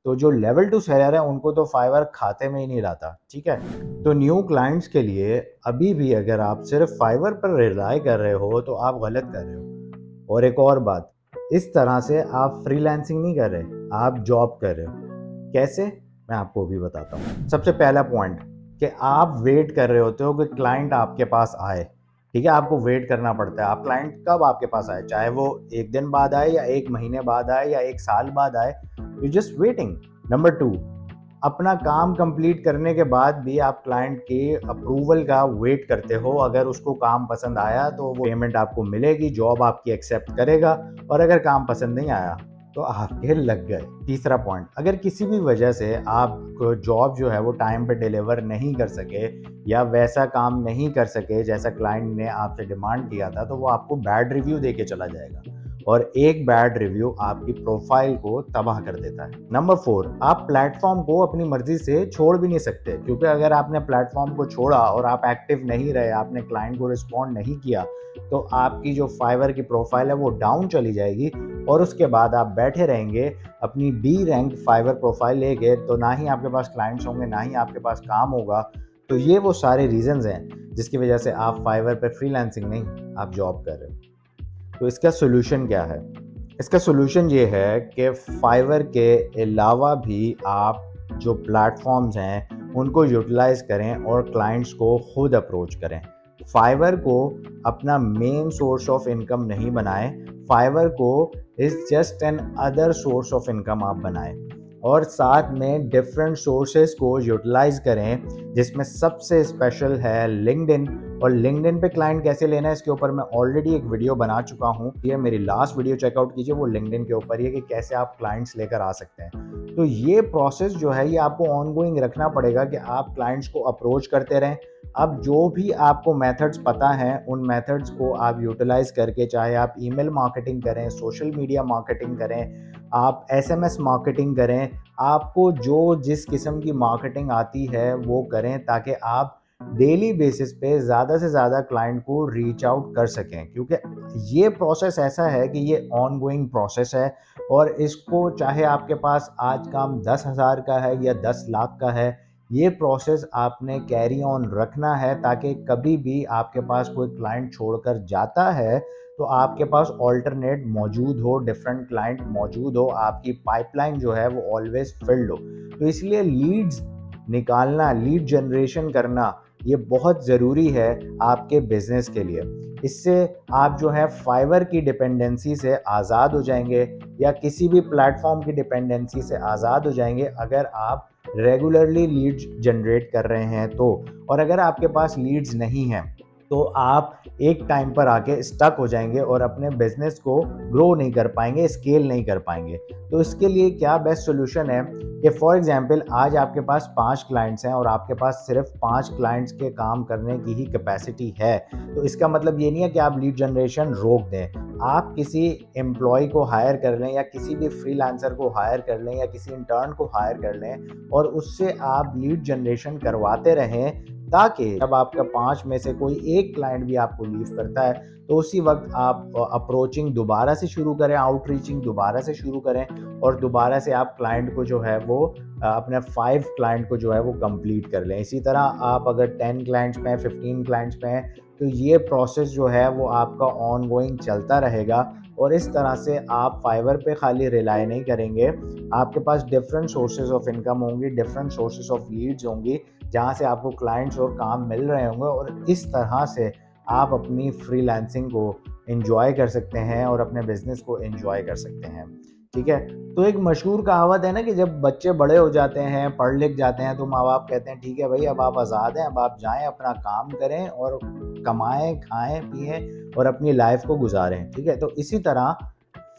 तो जो level 2 seller है उनको तो फाइवर खाते में ही नहीं लाता, ठीक है। तो न्यू क्लाइंट्स के लिए अभी भी अगर आप सिर्फ फाइवर पर रिलाय कर रहे हो तो आप गलत कर रहे हो। और एक और बात, इस तरह से आप फ्रीलांसिंग नहीं कर रहे, आप जॉब कर रहे हो। कैसे, मैं आपको भी बताता हूँ। सबसे पहला पॉइंट कि आप वेट कर रहे होते हो कि क्लाइंट आपके पास आए, ठीक है। आपको वेट करना पड़ता है। आप क्लाइंट कब आपके पास आए, चाहे वो एक दिन बाद आए या एक महीने बाद आए या एक साल बाद आए, यू जस्ट वेटिंग। नंबर 2, अपना काम कंप्लीट करने के बाद भी आप क्लाइंट के अप्रूवल का वेट करते हो। अगर उसको काम पसंद आया तो वो पेमेंट आपको मिलेगी, जॉब आपकी एक्सेप्ट करेगा। और अगर काम पसंद नहीं आया तो आपके लग गए। तीसरा पॉइंट, अगर किसी भी वजह से आप जॉब जो है वो टाइम पे डिलीवर नहीं कर सके या वैसा काम नहीं कर सके जैसा क्लाइंट ने आपसे डिमांड किया था, तो वो आपको बैड रिव्यू दे के चला जाएगा। और एक बैड रिव्यू आपकी प्रोफाइल को तबाह कर देता है। नंबर 4, आप प्लेटफॉर्म को अपनी मर्जी से छोड़ भी नहीं सकते, क्योंकि अगर आपने प्लेटफॉर्म को छोड़ा और आप एक्टिव नहीं रहे, आपने क्लाइंट को रिस्पॉन्ड नहीं किया, तो आपकी जो फाइवर की प्रोफाइल है वो डाउन चली जाएगी। और उसके बाद आप बैठे रहेंगे अपनी बी रैंक फाइवर प्रोफाइल लेके, तो ना ही आपके पास क्लाइंट्स होंगे, ना ही आपके पास काम होगा। तो ये वो सारे रीजंस हैं जिसकी वजह से आप फाइवर पे फ्रीलांसिंग नहीं, आप जॉब कर रहे हो। तो इसका सोल्यूशन क्या है? इसका सोल्यूशन ये है कि फाइवर के अलावा भी आप जो प्लेटफॉर्म्स हैं उनको यूटिलाइज करें और क्लाइंट्स को खुद अप्रोच करें। फाइवर को अपना मेन सोर्स ऑफ इनकम नहीं बनाएं, फाइवर को is just an other source of income आप बनाएं। और साथ में डिफरेंट सोर्सेज को यूटिलाइज करें, जिसमें सबसे स्पेशल है लिंक्डइन। और लिंक्डइन पे क्लाइंट कैसे लेना है इसके ऊपर मैं ऑलरेडी एक वीडियो बना चुका हूँ। ये मेरी लास्ट वीडियो चेकआउट कीजिए, वो लिंक्डइन के ऊपर ही है कि कैसे आप क्लाइंट्स लेकर आ सकते हैं। तो ये प्रोसेस जो है ये आपको ऑनगोइंग रखना पड़ेगा कि आप क्लाइंट्स को अप्रोच करते रहें। अब जो भी आपको मेथड्स पता हैं उन मेथड्स को आप यूटिलाइज करके, चाहे आप ईमेल मार्केटिंग करें, सोशल मीडिया मार्केटिंग करें, आप एसएमएस मार्केटिंग करें, आपको जो जिस किस्म की मार्केटिंग आती है वो करें, ताकि आप डेली बेसिस पे ज़्यादा से ज़्यादा क्लाइंट को रीच आउट कर सकें। क्योंकि ये प्रोसेस ऐसा है कि ये ऑनगोइंग प्रोसेस है, और इसको चाहे आपके पास आज काम 10,000 का है या 10 लाख का है, ये प्रोसेस आपने कैरी ऑन रखना है, ताकि कभी भी आपके पास कोई क्लाइंट छोड़कर जाता है तो आपके पास ऑल्टरनेट मौजूद हो, डिफरेंट क्लाइंट मौजूद हो, आपकी पाइपलाइन जो है वो ऑलवेज फिल्ड हो। तो इसलिए लीड्स निकालना, लीड जनरेशन करना, ये बहुत ज़रूरी है आपके बिजनेस के लिए। इससे आप जो है फाइवर की डिपेंडेंसी से आज़ाद हो जाएंगे, या किसी भी प्लेटफॉर्म की डिपेंडेंसी से आज़ाद हो जाएंगे अगर आप रेगुलरली लीड्स जनरेट कर रहे हैं तो। और अगर आपके पास लीड्स नहीं हैं तो आप एक टाइम पर आके स्टक हो जाएंगे और अपने बिजनेस को ग्रो नहीं कर पाएंगे, स्केल नहीं कर पाएंगे। तो इसके लिए क्या बेस्ट सोल्यूशन है कि फॉर एग्जांपल आज आपके पास 5 क्लाइंट्स हैं और आपके पास सिर्फ 5 क्लाइंट्स के काम करने की ही कैपेसिटी है, तो इसका मतलब ये नहीं है कि आप लीड जनरेशन रोक दें। आप किसी एम्प्लॉय को हायर कर लें, या किसी भी फ्रीलांसर को हायर कर लें, या किसी इंटर्न को हायर कर लें, और उससे आप लीड जनरेशन करवाते रहें, ताकि जब आपका 5 में से कोई एक क्लाइंट भी आपको लीव करता है तो उसी वक्त आप अप्रोचिंग दोबारा से शुरू करें, आउटरीचिंग दोबारा से शुरू करें, और दोबारा से आप क्लाइंट को जो है वो अपने 5 क्लाइंट को जो है वो कंप्लीट कर लें। इसी तरह आप अगर 10 क्लाइंट्स पे हैं, 15 क्लाइंट्स पे हैं, तो ये प्रोसेस जो है वो आपका ऑनगोइंग चलता रहेगा। और इस तरह से आप फाइवर पे खाली रिलाई नहीं करेंगे, आपके पास डिफरेंट सोर्सेज ऑफ इनकम होंगी, डिफरेंट सोर्सेज ऑफ लीड्स होंगी, जहाँ से आपको क्लाइंट्स और काम मिल रहे होंगे। और इस तरह से आप अपनी फ्रीलांसिंग को एंजॉय कर सकते हैं और अपने बिजनेस को एंजॉय कर सकते हैं, ठीक है। तो एक मशहूर कहावत है ना कि जब बच्चे बड़े हो जाते हैं, पढ़ लिख जाते हैं, तो माँ बाप कहते हैं ठीक है भाई, अब आप आज़ाद हैं, अब आप जाएं अपना काम करें और कमाएं, खाएं पिएं और अपनी लाइफ को गुजारें, ठीक है। तो इसी तरह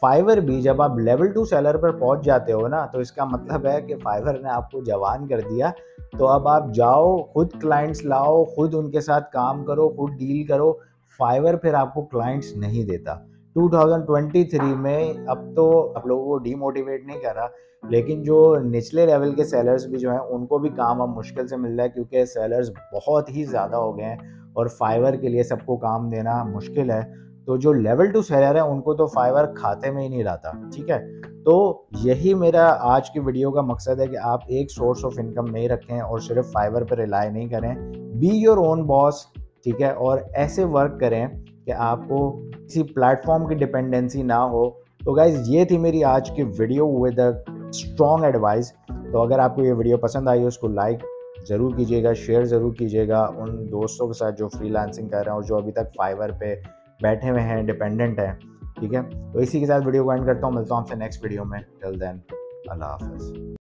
फाइवर भी जब आप लेवल 2 सेलर पर पहुंच जाते हो ना, तो इसका मतलब है कि फाइवर ने आपको जवान कर दिया। तो अब आप जाओ, खुद क्लाइंट्स लाओ, खुद उनके साथ काम करो, खुद डील करो। फाइवर फिर आपको क्लाइंट्स नहीं देता। 2023 में अब तो आप लोगों को डीमोटिवेट नहीं कर रहा, लेकिन जो निचले लेवल के सेलर्स भी जो हैं उनको भी काम अब मुश्किल से मिल रहा है, क्योंकि सेलर्स बहुत ही ज़्यादा हो गए हैं और फाइवर के लिए सबको काम देना मुश्किल है। तो जो लेवल 2 सेलर है उनको तो फाइवर खाते में ही नहीं लाता, ठीक है। तो यही मेरा आज की वीडियो का मकसद है कि आप एक सोर्स ऑफ इनकम नहीं रखें और सिर्फ फाइवर पर रिलाई नहीं करें। बी योर ओन बॉस, ठीक है, और ऐसे वर्क करें कि आपको किसी प्लेटफॉर्म की डिपेंडेंसी ना हो। तो गाइज ये थी मेरी आज की video with a strong advice. तो अगर आपको ये वीडियो पसंद आई हो उसको लाइक ज़रूर कीजिएगा, शेयर ज़रूर कीजिएगा उन दोस्तों के साथ जो फ्रीलांसिंग कर रहे हैं और जो अभी तक फाइवर पे बैठे हुए हैं, डिपेंडेंट हैं, ठीक है। तो इसी के साथ वीडियो को एंड करता हूँ, मिलता हूँ आपसे नेक्स्ट वीडियो में। टिल देन, अल्लाह हाफ़िज़।